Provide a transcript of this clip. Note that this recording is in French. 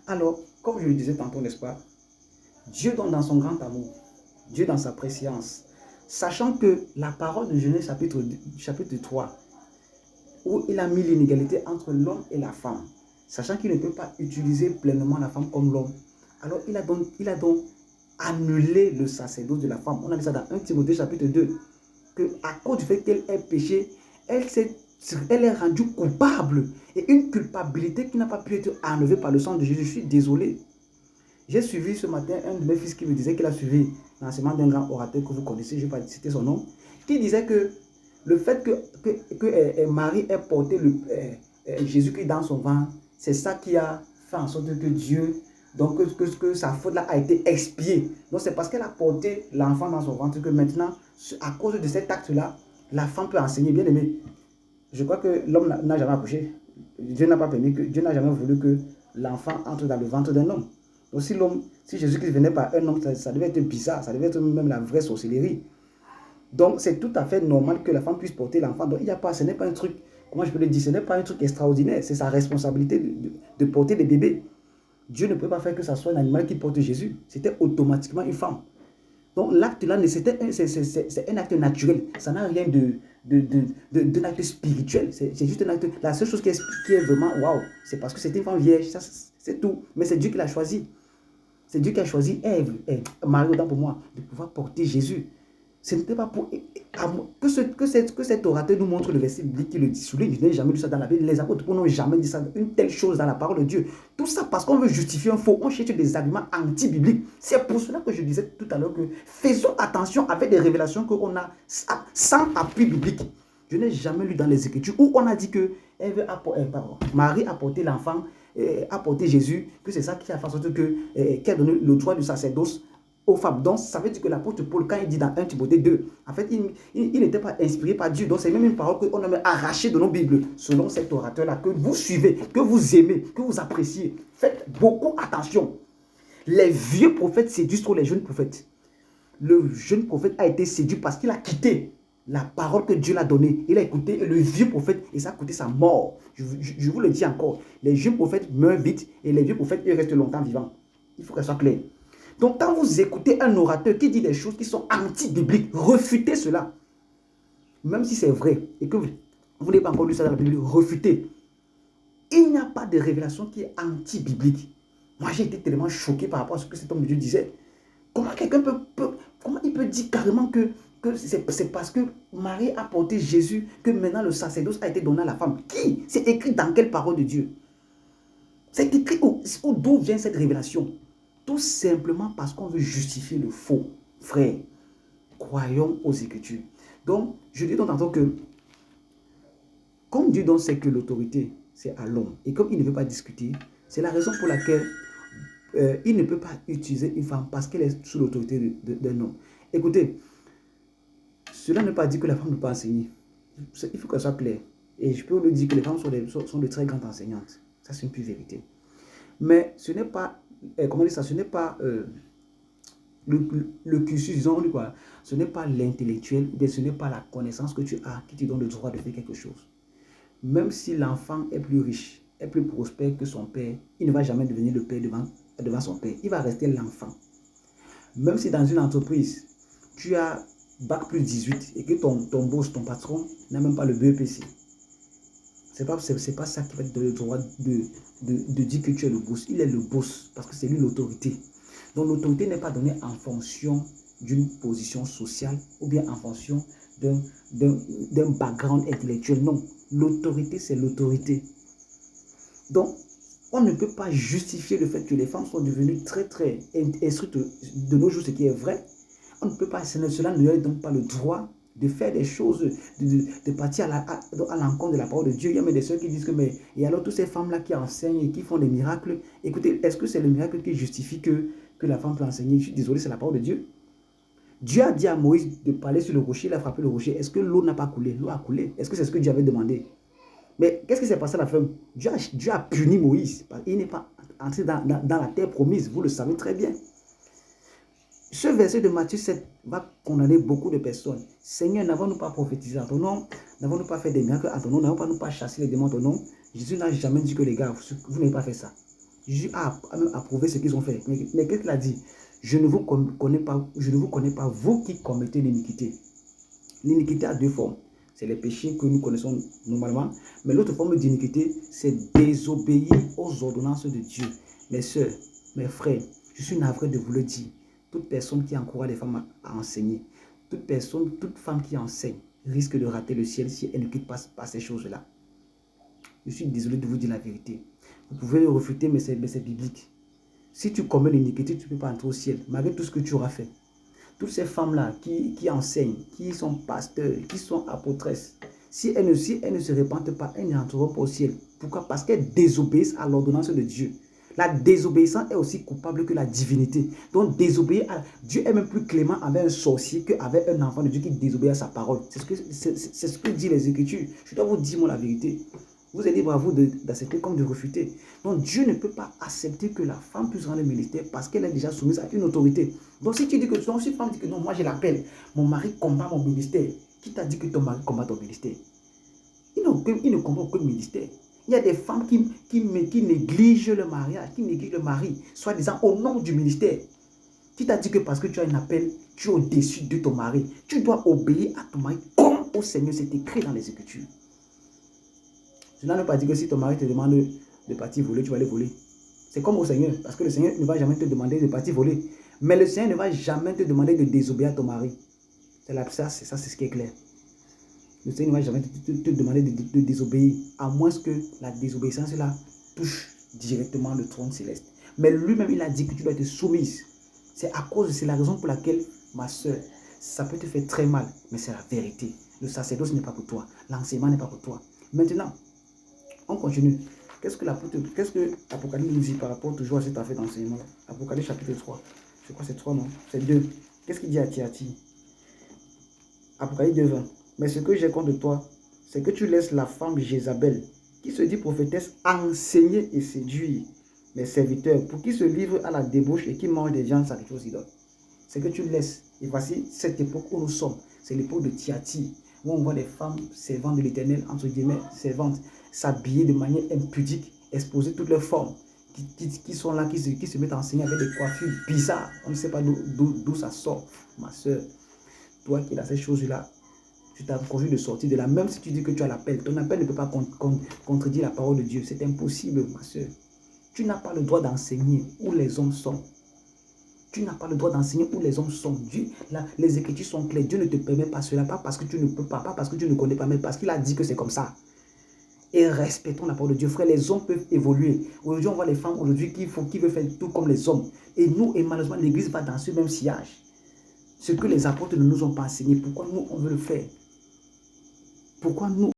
Alors, comme je le disais tantôt, n'est-ce pas, Dieu donne dans son grand amour, Dieu dans sa préscience, sachant que la parole de Genèse chapitre 3, où il a mis l'inégalité entre l'homme et la femme, sachant qu'il ne peut pas utiliser pleinement la femme comme l'homme, alors il a donc annulé le sacerdoce de la femme. On a dit ça dans 1 Timothée chapitre 2, que à cause du fait qu'elle ait péché, elle est rendue coupable, et une culpabilité qui n'a pas pu être enlevée par le sang de Jésus. Je suis désolé. J'ai suivi ce matin un de mes fils qui me disait qu'il a suivi l'enseignement d'un grand orateur que vous connaissez, je ne vais pas citer son nom, qui disait que le fait que Marie ait porté Jésus-Christ dans son ventre, c'est ça qui a fait en sorte que Dieu, donc que sa faute là a été expiée. Donc c'est parce qu'elle a porté l'enfant dans son ventre que maintenant, à cause de cet acte-là, la femme peut enseigner. Bien aimé, je crois que l'homme n'a jamais accouché. Dieu n'a pas permis Dieu n'a jamais voulu que l'enfant entre dans le ventre d'un homme. Donc si Jésus-Christ venait par un homme, ça devait être bizarre, ça devait être même la vraie sorcellerie. Donc c'est tout à fait normal que la femme puisse porter l'enfant. Donc il n'y a pas, ce n'est pas un truc, comment je peux le dire, ce n'est pas un truc extraordinaire, c'est sa responsabilité de porter des bébés. Dieu ne peut pas faire que ça soit un animal qui porte Jésus, c'était automatiquement une femme. Donc l'acte là, c'est un acte naturel, ça n'a rien d'un acte spirituel, c'est juste un acte. La seule chose qui est vraiment waouh, c'est parce que c'est une femme vierge, c'est tout, mais c'est Dieu qui l'a choisi. C'est Dieu qui a choisi Ève, Marie autant pour moi, de pouvoir porter Jésus. Ce n'était pas pour que cet orateur nous montre le verset biblique qui le souligne. Je n'ai jamais lu ça dans la Bible. Les apôtres n'ont jamais dit ça, une telle chose dans la parole de Dieu. Tout ça parce qu'on veut justifier un faux. On cherche des arguments anti-bibliques. C'est pour cela que je disais tout à l'heure que faisons attention avec des révélations qu'on a sans appui biblique. Je n'ai jamais lu dans les Écritures où on a dit que Marie a porté l'enfant, a porté Jésus, que c'est ça qui a fait en sorte qui a donné le droit du sacerdoce aux femmes. Donc, ça veut dire que l'apôtre Paul, quand il dit dans 1 Timothée 2, en fait, il n'était pas inspiré par Dieu. Donc, c'est même une parole qu'on a même arrachée de nos Bibles, selon cet orateur-là, que vous suivez, que vous aimez, que vous appréciez. Faites beaucoup attention. Les vieux prophètes séduisent trop les jeunes prophètes. Le jeune prophète a été séduit parce qu'il a quitté la parole que Dieu l'a donnée. Il a écouté le vieux prophète et ça a coûté sa mort. Je vous le dis encore. Les jeunes prophètes meurent vite et les vieux prophètes, ils restent longtemps vivants. Il faut que ça soit clair. Donc, quand vous écoutez un orateur qui dit des choses qui sont anti-bibliques, refutez cela. Même si c'est vrai et que vous n'avez pas encore lu ça dans la Bible, refutez. Il n'y a pas de révélation qui est anti-biblique. Moi, j'ai été tellement choqué par rapport à ce que cet homme de Dieu disait. Comment quelqu'un comment il peut dire carrément que c'est parce que Marie a porté Jésus que maintenant le sacerdoce a été donné à la femme? Qui? C'est écrit dans quelle parole de Dieu? C'est écrit d'où vient cette révélation? Tout simplement parce qu'on veut justifier le faux. Frère, croyons aux Écritures. Donc, je dis donc tantôt que, comme Dieu donc sait que l'autorité, c'est à l'homme, et comme il ne veut pas discuter, c'est la raison pour laquelle il ne peut pas utiliser une femme parce qu'elle est sous l'autorité d'un homme. Écoutez, cela ne veut pas dire que la femme ne peut pas enseigner. Il faut que ça soit clair. Et je peux le dire que les femmes sont de très grandes enseignantes. Ça, c'est une pure vérité. Mais ce n'est pas... comment dire ça, ce n'est pas le cursus, disons, quoi. Ce n'est pas l'intellectuel, ce n'est pas la connaissance que tu as qui te donne le droit de faire quelque chose. Même si l'enfant est plus riche, est plus prospère que son père, il ne va jamais devenir le père devant son père. Il va rester l'enfant. Même si dans une entreprise, tu as bac plus 18 et que ton boss, ton patron, n'a même pas le BEPC. C'est pas ça qui va te donner le droit de dire que tu es le boss. Il est le boss parce que c'est lui l'autorité. Donc l'autorité n'est pas donnée en fonction d'une position sociale ou bien en fonction d'un background intellectuel. Non, l'autorité c'est l'autorité. Donc on ne peut pas justifier le fait que les femmes sont devenues très très instruites de nos jours, ce qui est vrai. On ne peut pas, cela ne leur donne pas le droit de faire des choses, de partir à l'encontre de la parole de Dieu. Il y a même des sœurs qui disent que, mais, et alors toutes ces femmes-là qui enseignent et qui font des miracles, écoutez, est-ce que c'est le miracle qui justifie que la femme peut enseigner? Je suis désolé, c'est la parole de Dieu. Dieu a dit à Moïse de parler sur le rocher, il a frappé le rocher. Est-ce que l'eau n'a pas coulé? L'eau a coulé. Est-ce que c'est ce que Dieu avait demandé? Mais qu'est-ce qui s'est passé à la fin? Dieu a puni Moïse. Il n'est pas entré dans la terre promise, vous le savez très bien. Ce verset de Matthieu 7 va condamner beaucoup de personnes. Seigneur, n'avons-nous pas prophétisé en ton nom? N'avons-nous pas fait des miracles en ton nom? N'avons-nous pas chassé les démons en ton nom? Jésus n'a jamais dit que les gars, vous n'avez pas fait ça. Jésus a même approuvé ce qu'ils ont fait. Mais qu'est-ce qu'il a dit? Je ne vous connais pas, vous qui commettez l'iniquité. L'iniquité a deux formes. C'est les péchés que nous connaissons normalement. Mais l'autre forme d'iniquité, c'est désobéir aux ordonnances de Dieu. Mes soeurs, mes frères, je suis navré de vous le dire. Toute personne qui encourage les femmes à enseigner, toute femme qui enseigne risque de rater le ciel si elle ne quitte pas ces choses-là. Je suis désolé de vous dire la vérité. Vous pouvez le refuter, mais c'est biblique. Si tu commets l'iniquité, tu ne peux pas entrer au ciel, malgré tout ce que tu auras fait. Toutes ces femmes-là qui enseignent, qui sont pasteurs, qui sont apôtresses, si elles ne se repentent pas, elles n'entreront pas au ciel. Pourquoi? Parce qu'elles désobéissent à l'ordonnance de Dieu. La désobéissance est aussi coupable que la divinité. Donc, désobéir à Dieu est même plus clément avec un sorcier qu'avec un enfant de Dieu qui désobéit à sa parole. C'est ce que dit les Écritures. Je dois vous dire, moi, la vérité. Vous êtes libre à vous d'accepter comme de refuter. Donc, Dieu ne peut pas accepter que la femme puisse rendre le ministère parce qu'elle est déjà soumise à une autorité. Donc, si tu dis que si une femme dit que non, moi, je l'appelle, mon mari combat mon ministère. Qui t'a dit que ton mari combat ton ministère? Il ne combat aucun ministère. Il y a des femmes qui négligent le mariage, qui négligent le mari, soi-disant au nom du ministère. Qui t'a dit que parce que tu as un appel, tu es au-dessus de ton mari. Tu dois obéir à ton mari comme au Seigneur. C'est écrit dans les Écritures. Cela ne veut pas dire que si ton mari te demande de partir voler, tu vas aller voler. C'est comme au Seigneur, parce que le Seigneur ne va jamais te demander de partir voler. Mais le Seigneur ne va jamais te demander de désobéir à ton mari. C'est ce qui est clair. Le Seigneur ne va jamais te demander de désobéir, à moins que la désobéissance là touche directement le trône céleste. Mais lui-même, il a dit que tu dois être soumise. C'est la raison pour laquelle, ma soeur, ça peut te faire très mal, mais c'est la vérité. Le sacerdoce n'est pas pour toi. L'enseignement n'est pas pour toi. Maintenant, on continue. Qu'est-ce que l'Apocalypse nous dit par rapport toujours à cette affaire d'enseignement? Apocalypse chapitre 3. Je crois que c'est 3, non? C'est 2. Qu'est-ce qu'il dit à Thyatire? Apocalypse 2:20. Mais ce que j'ai contre toi, c'est que tu laisses la femme Jézabel, qui se dit prophétesse, enseigner et séduire mes serviteurs pour qu'ils se livrent à la débauche et qui mangent des viandes sacrifiées aux idoles. C'est que tu laisses. Et voici cette époque où nous sommes. C'est l'époque de Thyatire, où on voit des femmes servantes de l'Éternel, entre guillemets, servantes, s'habiller de manière impudique, exposer toutes leurs formes, qui sont là, qui se mettent à enseigner avec des coiffures bizarres. On ne sait pas d'où ça sort. Ma soeur, toi qui as ces choses-là, tu t'encourages de sortir de là. Même si tu dis que tu as l'appel, ton appel ne peut pas contredire la parole de Dieu. C'est impossible, ma soeur. Tu n'as pas le droit d'enseigner où les hommes sont. Tu n'as pas le droit d'enseigner où les hommes sont. Dieu, là, les Écritures sont claires. Dieu ne te permet pas cela, pas parce que tu ne peux pas parce que tu ne connais pas, mais parce qu'il a dit que c'est comme ça. Et respectons la parole de Dieu. Frère, les hommes peuvent évoluer. Aujourd'hui, on voit les femmes aujourd'hui qui veulent faire tout comme les hommes. Et nous, et malheureusement, l'Église va dans ce même sillage. Ce que les apôtres ne nous ont pas enseigné, pourquoi nous, on veut le faire? Pourquoi nous,